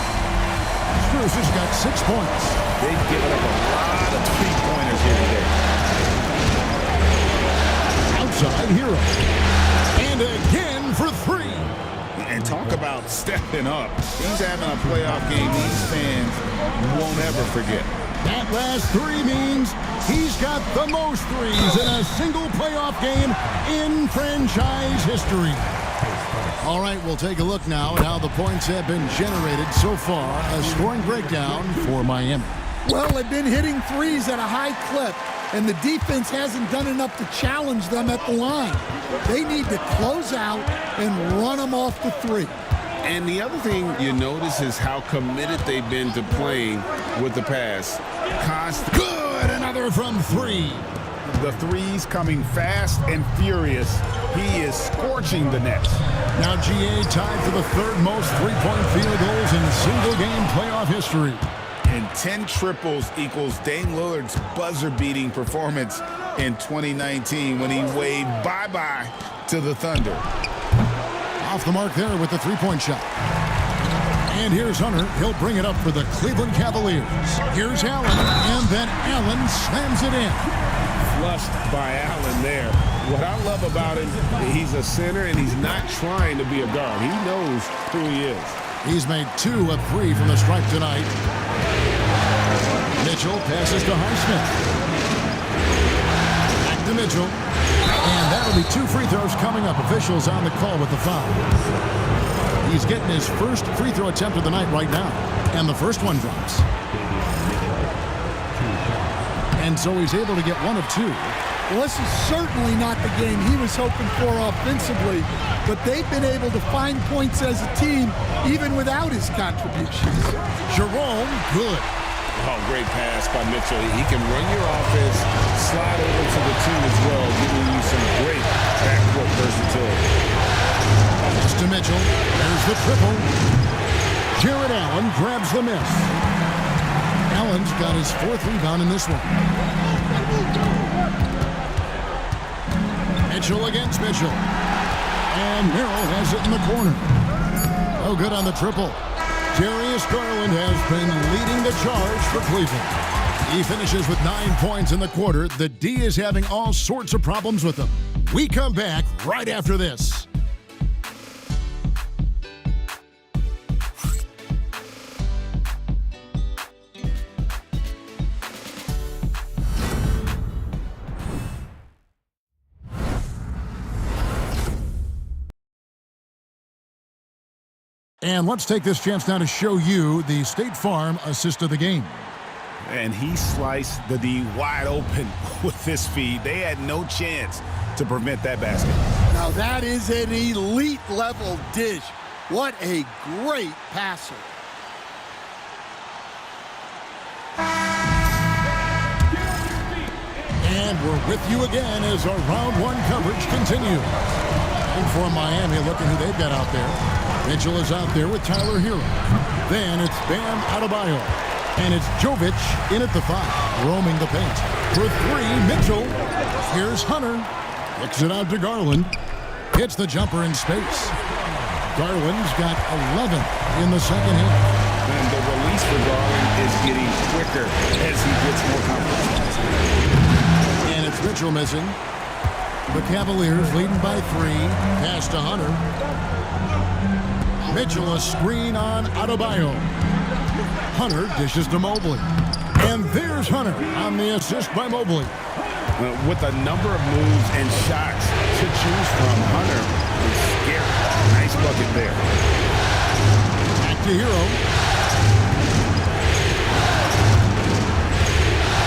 Speaker 2: Strus has got 6 points.
Speaker 3: They've given up a lot of 3-pointers here today.
Speaker 2: Outside Hero. And again for 3.
Speaker 3: stepping up. He's having a playoff game these fans won't ever forget.
Speaker 2: That last three means he's got the most threes in a single playoff game in franchise history. All right, we'll take a look now at how the points have been generated so far. A scoring breakdown for Miami.
Speaker 4: Well, they've been hitting threes at a high clip, and the defense hasn't done enough to challenge them at the line. They need to close out and run them off the three.
Speaker 7: And the other thing you notice is how committed they've been to playing with the pass.
Speaker 2: Good, another from three.
Speaker 3: The threes coming fast and furious. He is scorching the Nets.
Speaker 2: Now GA tied for the third most three-point field goals in single-game playoff history.
Speaker 3: And 10 triples equals Dame Lillard's buzzer-beating performance in 2019 when he waved bye-bye to the Thunder.
Speaker 2: Off the mark there with the three-point shot. And here's Hunter. He'll bring it up for the Cleveland Cavaliers. Here's Allen, and then Allen slams it in.
Speaker 7: Flushed by Allen there. What I love about him, he's a center and he's not trying to be a guard. He knows who he is.
Speaker 2: He's made 2 of 3 from the stripe tonight. Mitchell passes to Highsmith. Back to Mitchell. And that'll be 2 free throws coming up. Officials on the call with the foul. He's getting his first free throw attempt of the night right now. And the first one drops. And so he's able to get 1 of 2.
Speaker 4: Well, this is certainly not the game he was hoping for offensively, but they've been able to find points as a team even without his contributions.
Speaker 2: Jerome, good.
Speaker 7: Oh, great pass by Mitchell. He can run your offense, slide over to the 2 as well, giving you some great backcourt versatility.
Speaker 2: Pass to Mitchell. There's the triple. Jared Allen grabs the miss. Allen's got his 4th rebound in this one. Mitchell against Mitchell. And Merrill has it in the corner. Oh, good on the triple. Darius Garland has been leading the charge for Cleveland. He finishes with 9 points in the quarter. The D is having all sorts of problems with him. We come back right after this. And let's take this chance now to show you the State Farm assist of the game.
Speaker 3: And he sliced the D wide open with his feed. They had no chance to prevent that basket.
Speaker 4: Now that is an elite level dish. What a great passer.
Speaker 2: And we're with you again as our round 1 coverage continues. And for Miami, looking who they've got out there. Mitchell is out there with Tyler Hero. Then it's Bam Adebayo. And it's Jovic in at the 5, roaming the paint. For 3, Mitchell. Here's Hunter. Kicks it out to Garland. Hits the jumper in space. Garland's got 11 in the second half.
Speaker 3: And the release for Garland is getting quicker as he gets more confidence.
Speaker 2: And it's Mitchell missing. The Cavaliers leading by 3. Pass to Hunter. Mitchell a screen on Adebayo. Hunter dishes to Mobley. And there's Hunter on the assist by Mobley.
Speaker 3: With a number of moves and shots to choose from, Hunter is scary. Nice bucket there.
Speaker 2: Back to Hero.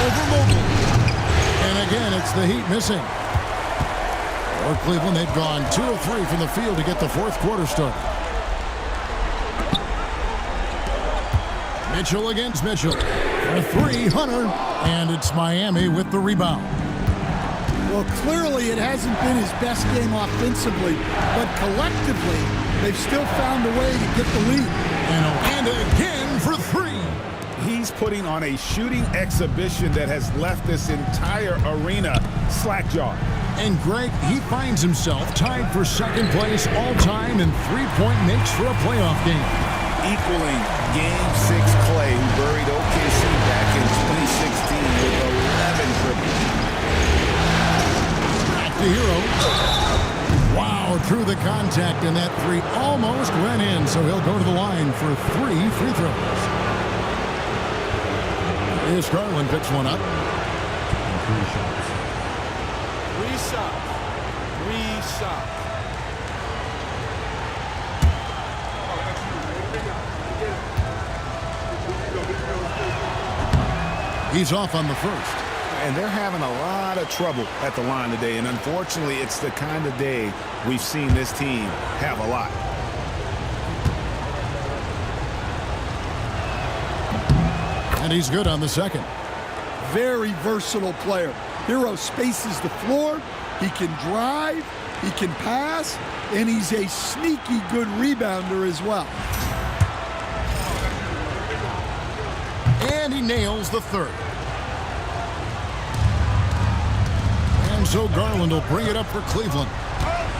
Speaker 2: Over Mobley. And again, it's the Heat missing. For Cleveland, they've gone 2 of 3 from the field to get the 4th quarter started. Mitchell against Mitchell. For 3, Hunter. And it's Miami with the rebound.
Speaker 4: Well, clearly it hasn't been his best game offensively, but collectively, they've still found a way to get the lead.
Speaker 2: And again for 3.
Speaker 3: He's putting on a shooting exhibition that has left this entire arena slack-jawed.
Speaker 2: And Greg, he finds himself tied for 2nd place all-time in three-point makes for a playoff game.
Speaker 3: Equaling Game 6 Clay, who buried OKC back in 2016 with 11 triples.
Speaker 2: Back to Hero. Wow, through the contact, and that three almost went in, so he'll go to the line for 3 free throws. Here's Garland, picks one up.
Speaker 12: Reset.
Speaker 2: He's off on the first.
Speaker 3: And they're having a lot of trouble at the line today, and unfortunately, it's the kind of day we've seen this team have a lot.
Speaker 2: And he's good on the second.
Speaker 4: Very versatile player. Hero spaces the floor. He can drive. He can pass. And he's a sneaky good rebounder as well.
Speaker 2: And he nails the third. And so Garland will bring it up for Cleveland.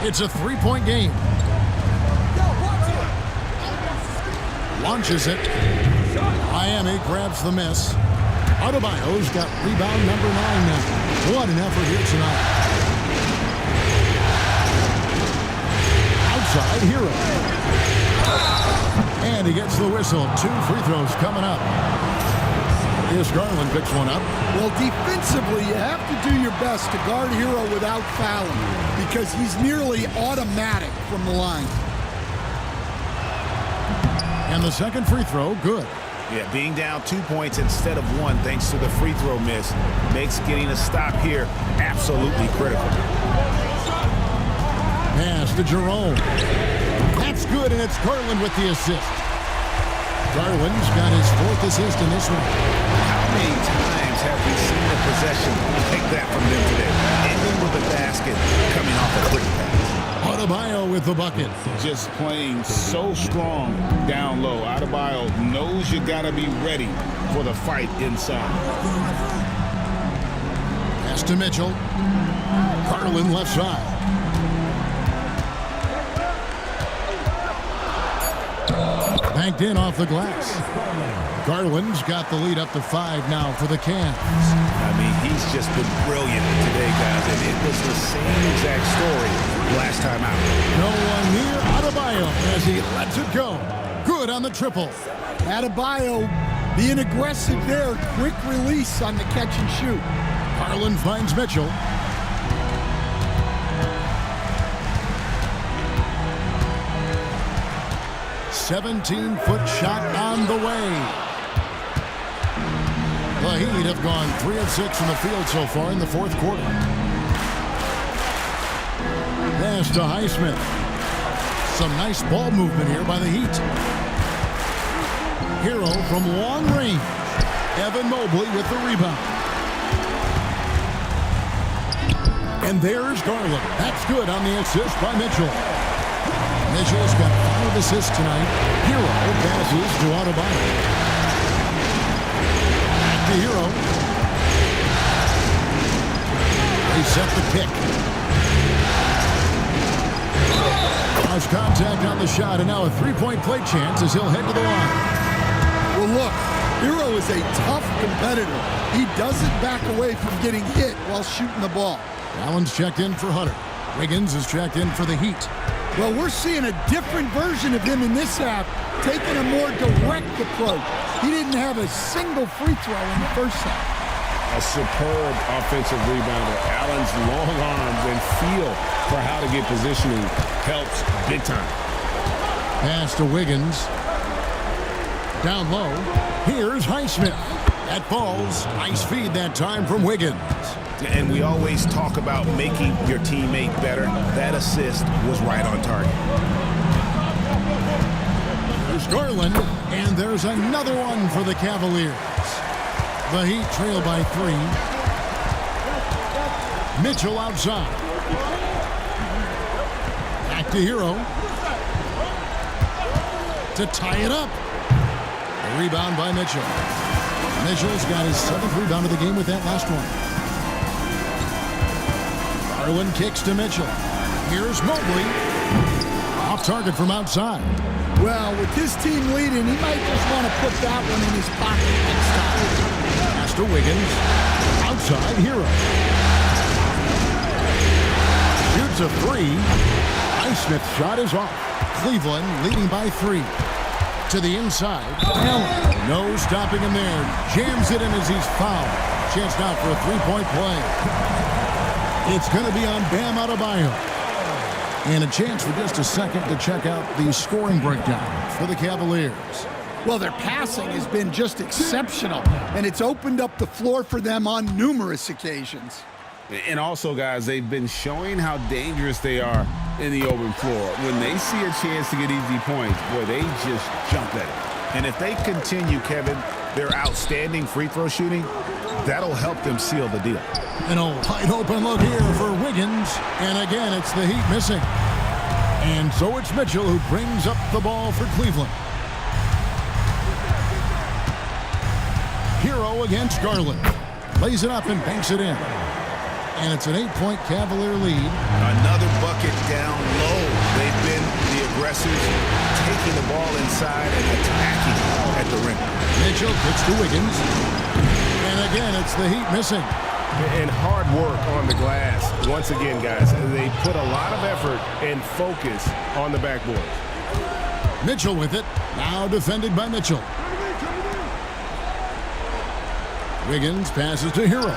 Speaker 2: It's a 3-point game. Launches it. Miami grabs the miss. Adebayo's got rebound number 9 now. What an effort here tonight. Outside, Hero. And he gets the whistle. 2 free throws coming up. Here's Garland, picks one up.
Speaker 4: Well, defensively, you have to do your best to guard Hero without fouling because he's nearly automatic from the line.
Speaker 2: And the second free throw, good.
Speaker 3: Yeah, being down 2 points instead of 1 thanks to the free throw miss makes getting a stop here absolutely critical.
Speaker 2: Pass to Jerome. That's good, and it's Garland with the assist. Garland's got his 4th assist in this one.
Speaker 3: How many times have we seen a possession like that from them today? Ending with a basket coming off a quick pass.
Speaker 2: Adebayo with the bucket.
Speaker 3: Just playing so strong down low. Adebayo knows you got to be ready for the fight inside.
Speaker 2: Pass to Mitchell. Garland left side. Banked in off the glass. Garland's got the lead up to 5 now for the Cavs.
Speaker 3: I mean, he's just been brilliant today, guys, and it was the same exact story last time out.
Speaker 2: No one near Adebayo as he lets it go. Good on the triple.
Speaker 4: Adebayo being aggressive there. Quick release on the catch and shoot.
Speaker 2: Garland finds Mitchell. "17-foot shot on the way." The Heat have gone 3 of 6 from the field so far in the 4th quarter. Pass to Highsmith. Some nice ball movement here by the Heat. Hero from long range. Evan Mobley with the rebound. And there's Garland. That's good on the assist by Mitchell. Mitchell's got 5 assists tonight. Hero passes to Adebayo. Back to Hero. They set the pick. Cross contact on the shot, and now a 3-point play chance as he'll head to the line.
Speaker 4: Well, look, Hero is a tough competitor. He doesn't back away from getting hit while shooting the ball.
Speaker 2: Allen's checked in for Hunter. Wiggins is checked in for the Heat.
Speaker 4: Well, we're seeing a different version of him in this half, taking a more direct approach. He didn't have a single free throw in the first half.
Speaker 7: A superb offensive rebounder. Allen's long arms and feel for how to get positioning helps big time.
Speaker 2: Pass to Wiggins. Down low. Here's Highsmith. That falls. Nice feed that time from Wiggins.
Speaker 3: And we always talk about making your teammate better. That assist was right on target.
Speaker 2: There's Garland, and there's another one for the Cavaliers. The Heat trail by 3. Mitchell outside. Back to Hero. To tie it up. A rebound by Mitchell. Mitchell's got his 7th rebound of the game with that last one. Garland kicks to Mitchell. Here's Mobley. Off target from outside.
Speaker 4: Well, with his team leading, he might just want to put that one in his pocket next time.
Speaker 2: Pass to Wiggins. Outside, Hero. Shoots a 3. Highsmith's shot is off. Cleveland leading by 3. To the inside. Allen, no stopping him there. Jams it in as he's fouled. Chance now for a three-point play. It's going to be on Bam Adebayo. And a chance for just a second to check out the scoring breakdown for the Cavaliers.
Speaker 4: Well, their passing has been just exceptional, and it's opened up the floor for them on numerous occasions.
Speaker 7: And also, guys, they've been showing how dangerous they are in the open floor. When they see a chance to get easy points, boy, they just jump at it.
Speaker 3: And if they continue, Kevin, their outstanding free throw shooting, that'll help them seal the deal.
Speaker 2: An old wide open look here for Wiggins. And again, it's the Heat missing. And so it's Mitchell who brings up the ball for Cleveland. Hero against Garland. Lays it up and banks it in. And it's an 8-point Cavalier lead.
Speaker 3: Another bucket down low. They've been the aggressors, taking the ball inside and attacking at the rim.
Speaker 2: Mitchell gets to Wiggins. And again, it's the Heat missing.
Speaker 7: And hard work on the glass. Once again, guys, they put a lot of effort and focus on the backboard.
Speaker 2: Mitchell with it. Now defended by Mitchell. Wiggins passes to Hero.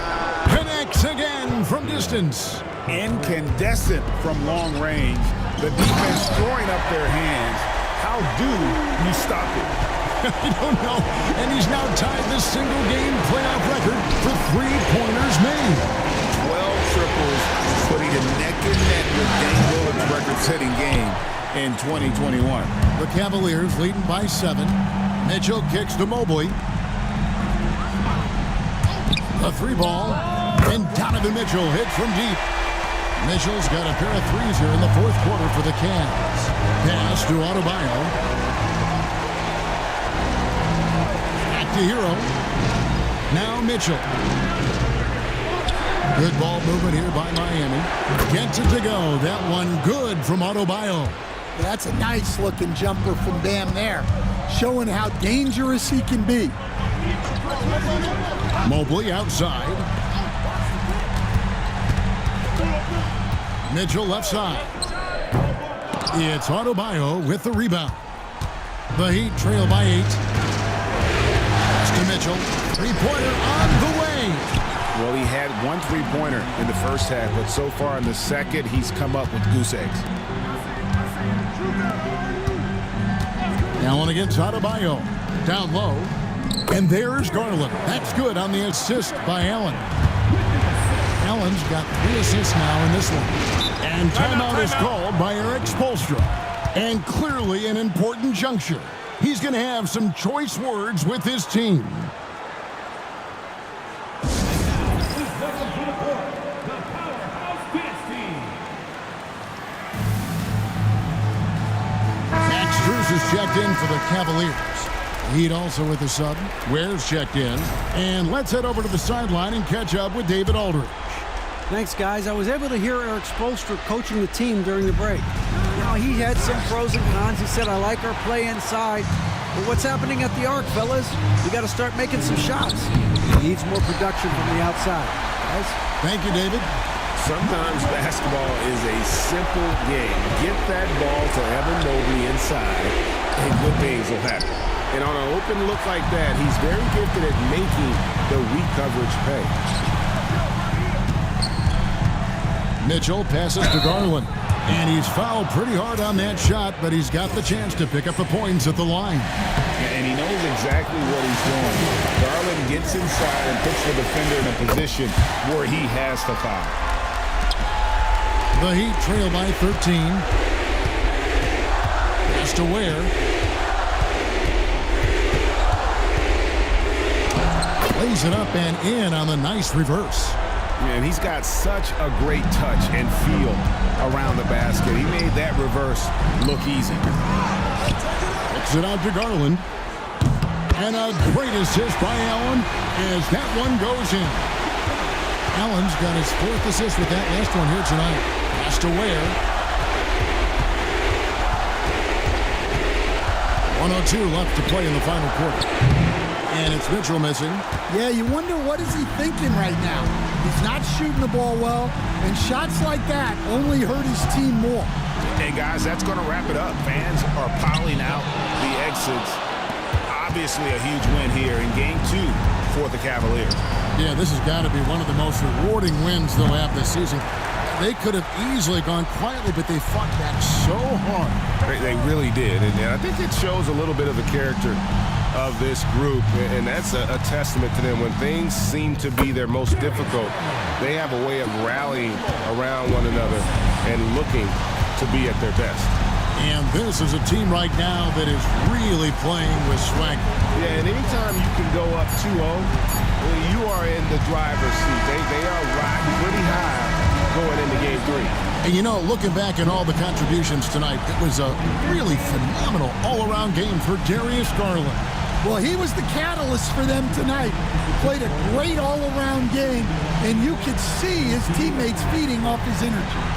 Speaker 2: Connects again from distance.
Speaker 3: Incandescent from long range. The defense throwing up their hands. How do you stop it?
Speaker 2: I don't know. And he's now tied the single-game playoff record for three-pointers made.
Speaker 3: 12 triples, putting it neck and neck with Dame Lillard's record-setting game in 2021.
Speaker 2: The Cavaliers leading by 7. Mitchell kicks to Mobley. A 3-ball. And Donovan Mitchell hits from deep. Mitchell's got a pair of threes here in the fourth quarter for the Cavs. Pass to Adebayo. Back to Hero. Now Mitchell. Good ball movement here by Miami. Gets it to go. That one good from Adebayo.
Speaker 4: That's a nice-looking jumper from Bam there, showing how dangerous he can be.
Speaker 2: Mobley outside. Mitchell left side. It's Adebayo with the rebound. The Heat trail by 8. Pass to Mitchell. Three-pointer on the way.
Speaker 3: Well, he had one three-pointer in the first half, but so far in the second, he's come up with goose eggs.
Speaker 2: Allen against Adebayo. Down low. And there's Garland. That's good on the assist by Allen. Allen's got 3 assists now in this one. And timeout is called by Eric Spoelstra. And clearly an important juncture. He's going to have some choice words with his team. Max Strus is checked in for the Cavaliers. Heat also with the sub. Ware's checked in. And let's head over to the sideline and catch up with David Aldridge.
Speaker 5: Thanks, guys. I was able to hear Eric Spoelstra coaching the team during the break. Now, he had some pros and cons. He said, I like our play inside. But what's happening at the arc, fellas? We got to start making some shots. He needs more production from the outside. Guys?
Speaker 2: Thank you, David.
Speaker 7: Sometimes basketball is a simple game. Get that ball to Evan Mobley inside, and good things will happen. And on an open look like that, he's very gifted at making the weak coverage pay.
Speaker 2: Mitchell passes to Garland. And he's fouled pretty hard on that shot, but he's got the chance to pick up the points at the line.
Speaker 3: And he knows exactly what he's doing. Garland gets inside and puts the defender in a position where he has to foul.
Speaker 2: The Heat trail by 13. Pass to Ware. Lays it up and in on the nice reverse.
Speaker 3: And he's got such a great touch and feel around the basket. He made that reverse look easy.
Speaker 2: Kicks it out to Garland. And a great assist by Allen as that one goes in. Allen's got his 4th assist with that last one here tonight. Pass to Ware. 1:02 left to play in the final quarter. And it's Mitchell missing.
Speaker 4: Yeah, you wonder what is he thinking right now. He's not shooting the ball well, and shots like that only hurt his team more.
Speaker 3: And guys, that's going to wrap it up. Fans are piling out the exits. Obviously a huge win here in Game 2 for the Cavaliers.
Speaker 2: Yeah, this has got to be one of the most rewarding wins they'll have this season. They could have easily gone quietly, but they fought back so hard.
Speaker 7: They really did, and I think it shows a little bit of the character of this group, and that's a testament to them. When things seem to be their most difficult, they have a way of rallying around one another and looking to be at their best.
Speaker 2: And this is a team right now that is really playing with swagger.
Speaker 7: Yeah, and anytime you can go up 2-0, you are in the driver's seat. They are riding pretty high going into Game 3.
Speaker 2: And you know, looking back at all the contributions tonight, it was a really phenomenal all-around game for Darius Garland.
Speaker 4: Well, he was the catalyst for them tonight. He played a great all-around game, and you could see his teammates feeding off his energy.